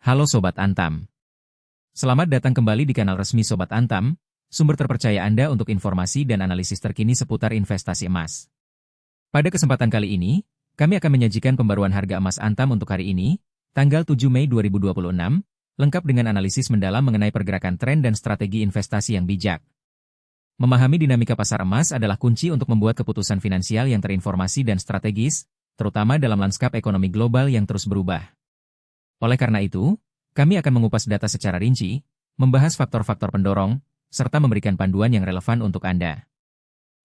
Halo Sobat Antam. Selamat datang kembali di kanal resmi Sobat Antam, sumber terpercaya Anda untuk informasi dan analisis terkini seputar investasi emas. Pada kesempatan kali ini, kami akan menyajikan pembaruan harga emas Antam untuk hari ini, tanggal 7 Mei 2026, lengkap dengan analisis mendalam mengenai pergerakan tren dan strategi investasi yang bijak. Memahami dinamika pasar emas adalah kunci untuk membuat keputusan finansial yang terinformasi dan strategis, terutama dalam lanskap ekonomi global yang terus berubah. Oleh karena itu, kami akan mengupas data secara rinci, membahas faktor-faktor pendorong, serta memberikan panduan yang relevan untuk Anda.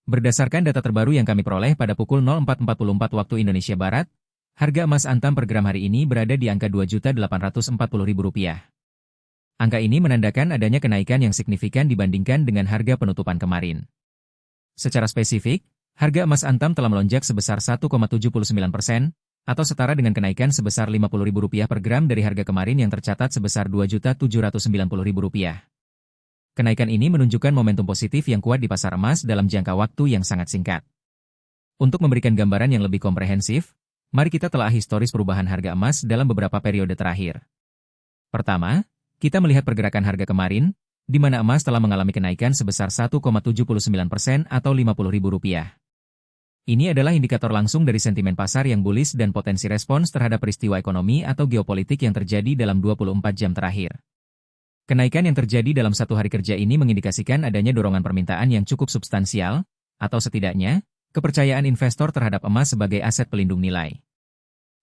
Berdasarkan data terbaru yang kami peroleh pada pukul 04.44 waktu Indonesia Barat, harga emas Antam per gram hari ini berada di angka Rp2.840.000. Angka ini menandakan adanya kenaikan yang signifikan dibandingkan dengan harga penutupan kemarin. Secara spesifik, harga emas Antam telah melonjak sebesar 1,79%, atau setara dengan kenaikan sebesar Rp50.000 per gram dari harga kemarin yang tercatat sebesar Rp2.790.000. Kenaikan ini menunjukkan momentum positif yang kuat di pasar emas dalam jangka waktu yang sangat singkat. Untuk memberikan gambaran yang lebih komprehensif, mari kita telah historis perubahan harga emas dalam beberapa periode terakhir. Pertama, kita melihat pergerakan harga kemarin, di mana emas telah mengalami kenaikan sebesar 1,79% atau Rp50.000. Ini adalah indikator langsung dari sentimen pasar yang bullish dan potensi respons terhadap peristiwa ekonomi atau geopolitik yang terjadi dalam 24 jam terakhir. Kenaikan yang terjadi dalam satu hari kerja ini mengindikasikan adanya dorongan permintaan yang cukup substansial, atau setidaknya, kepercayaan investor terhadap emas sebagai aset pelindung nilai.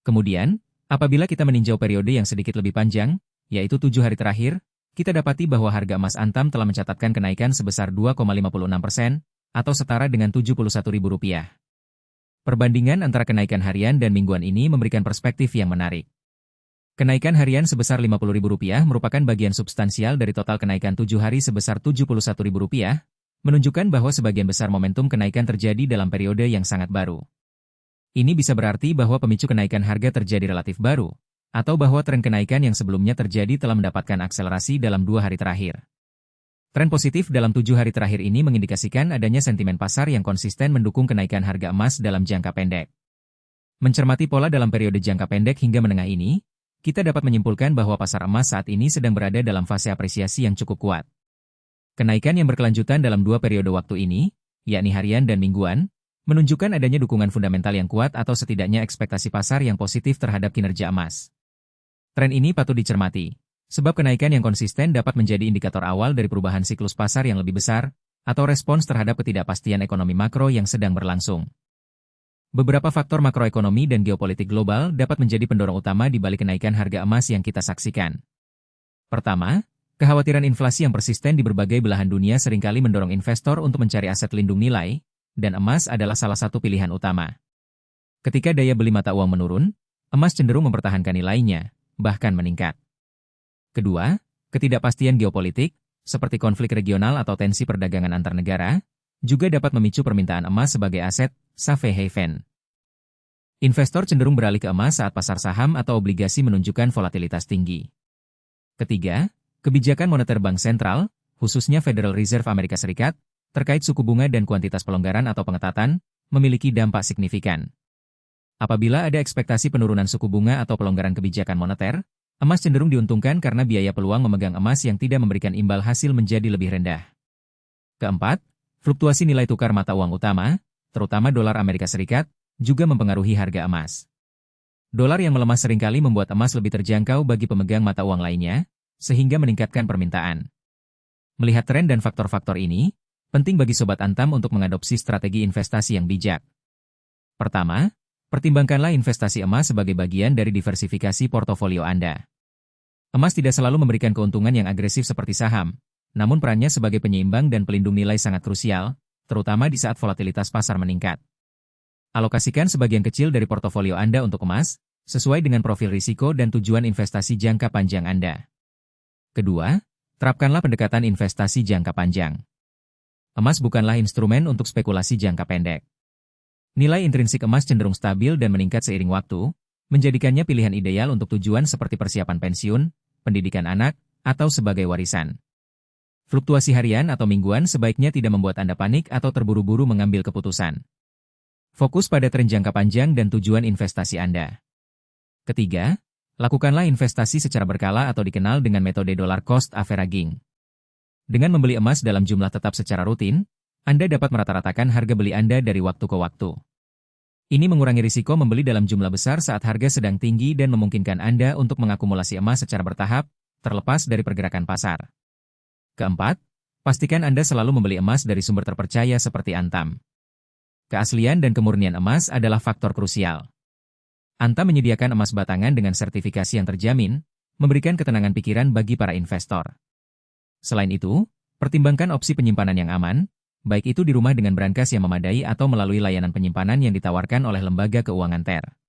Kemudian, apabila kita meninjau periode yang sedikit lebih panjang, yaitu 7 hari terakhir, kita dapati bahwa harga emas Antam telah mencatatkan kenaikan sebesar 2,56%, atau setara dengan Rp71.000. Perbandingan antara kenaikan harian dan mingguan ini memberikan perspektif yang menarik. Kenaikan harian sebesar Rp50.000 merupakan bagian substansial dari total kenaikan 7 hari sebesar Rp71.000, menunjukkan bahwa sebagian besar momentum kenaikan terjadi dalam periode yang sangat baru. Ini bisa berarti bahwa pemicu kenaikan harga terjadi relatif baru, atau bahwa tren kenaikan yang sebelumnya terjadi telah mendapatkan akselerasi dalam 2 hari terakhir. Tren positif dalam 7 hari terakhir ini mengindikasikan adanya sentimen pasar yang konsisten mendukung kenaikan harga emas dalam jangka pendek. Mencermati pola dalam periode jangka pendek hingga menengah ini, kita dapat menyimpulkan bahwa pasar emas saat ini sedang berada dalam fase apresiasi yang cukup kuat. Kenaikan yang berkelanjutan dalam 2 periode waktu ini, yakni harian dan mingguan, menunjukkan adanya dukungan fundamental yang kuat atau setidaknya ekspektasi pasar yang positif terhadap kinerja emas. Tren ini patut dicermati, sebab kenaikan yang konsisten dapat menjadi indikator awal dari perubahan siklus pasar yang lebih besar, atau respons terhadap ketidakpastian ekonomi makro yang sedang berlangsung. Beberapa faktor makroekonomi dan geopolitik global dapat menjadi pendorong utama di balik kenaikan harga emas yang kita saksikan. Pertama, kekhawatiran inflasi yang persisten di berbagai belahan dunia seringkali mendorong investor untuk mencari aset lindung nilai, dan emas adalah salah satu pilihan utama. Ketika daya beli mata uang menurun, emas cenderung mempertahankan nilainya, bahkan meningkat. Kedua, ketidakpastian geopolitik, seperti konflik regional atau tensi perdagangan antar negara, juga dapat memicu permintaan emas sebagai aset safe haven. Investor cenderung beralih ke emas saat pasar saham atau obligasi menunjukkan volatilitas tinggi. Ketiga, kebijakan moneter bank sentral, khususnya Federal Reserve Amerika Serikat, terkait suku bunga dan kuantitas pelonggaran atau pengetatan, memiliki dampak signifikan. Apabila ada ekspektasi penurunan suku bunga atau pelonggaran kebijakan moneter, emas cenderung diuntungkan karena biaya peluang memegang emas yang tidak memberikan imbal hasil menjadi lebih rendah. Keempat, fluktuasi nilai tukar mata uang utama, terutama dolar Amerika Serikat, juga mempengaruhi harga emas. Dolar yang melemah seringkali membuat emas lebih terjangkau bagi pemegang mata uang lainnya, sehingga meningkatkan permintaan. Melihat tren dan faktor-faktor ini, penting bagi Sobat Antam untuk mengadopsi strategi investasi yang bijak. Pertama, pertimbangkanlah investasi emas sebagai bagian dari diversifikasi portofolio Anda. Emas tidak selalu memberikan keuntungan yang agresif seperti saham, namun perannya sebagai penyeimbang dan pelindung nilai sangat krusial, terutama di saat volatilitas pasar meningkat. Alokasikan sebagian kecil dari portofolio Anda untuk emas, sesuai dengan profil risiko dan tujuan investasi jangka panjang Anda. Kedua, terapkanlah pendekatan investasi jangka panjang. Emas bukanlah instrumen untuk spekulasi jangka pendek. Nilai intrinsik emas cenderung stabil dan meningkat seiring waktu, menjadikannya pilihan ideal untuk tujuan seperti persiapan pensiun, pendidikan anak, atau sebagai warisan. Fluktuasi harian atau mingguan sebaiknya tidak membuat Anda panik atau terburu-buru mengambil keputusan. Fokus pada tren jangka panjang dan tujuan investasi Anda. Ketiga, Lakukanlah investasi secara berkala atau dikenal dengan metode dollar cost averaging. Dengan membeli emas dalam jumlah tetap secara rutin, Anda dapat merata-ratakan harga beli Anda dari waktu ke waktu. Ini mengurangi risiko membeli dalam jumlah besar saat harga sedang tinggi dan memungkinkan Anda untuk mengakumulasi emas secara bertahap, terlepas dari pergerakan pasar. Keempat, pastikan Anda selalu membeli emas dari sumber terpercaya seperti Antam. Keaslian dan kemurnian emas adalah faktor krusial. Antam menyediakan emas batangan dengan sertifikasi yang terjamin, memberikan ketenangan pikiran bagi para investor. Selain itu, pertimbangkan opsi penyimpanan yang aman, baik itu di rumah dengan brankas yang memadai atau melalui layanan penyimpanan yang ditawarkan oleh lembaga keuangan TER.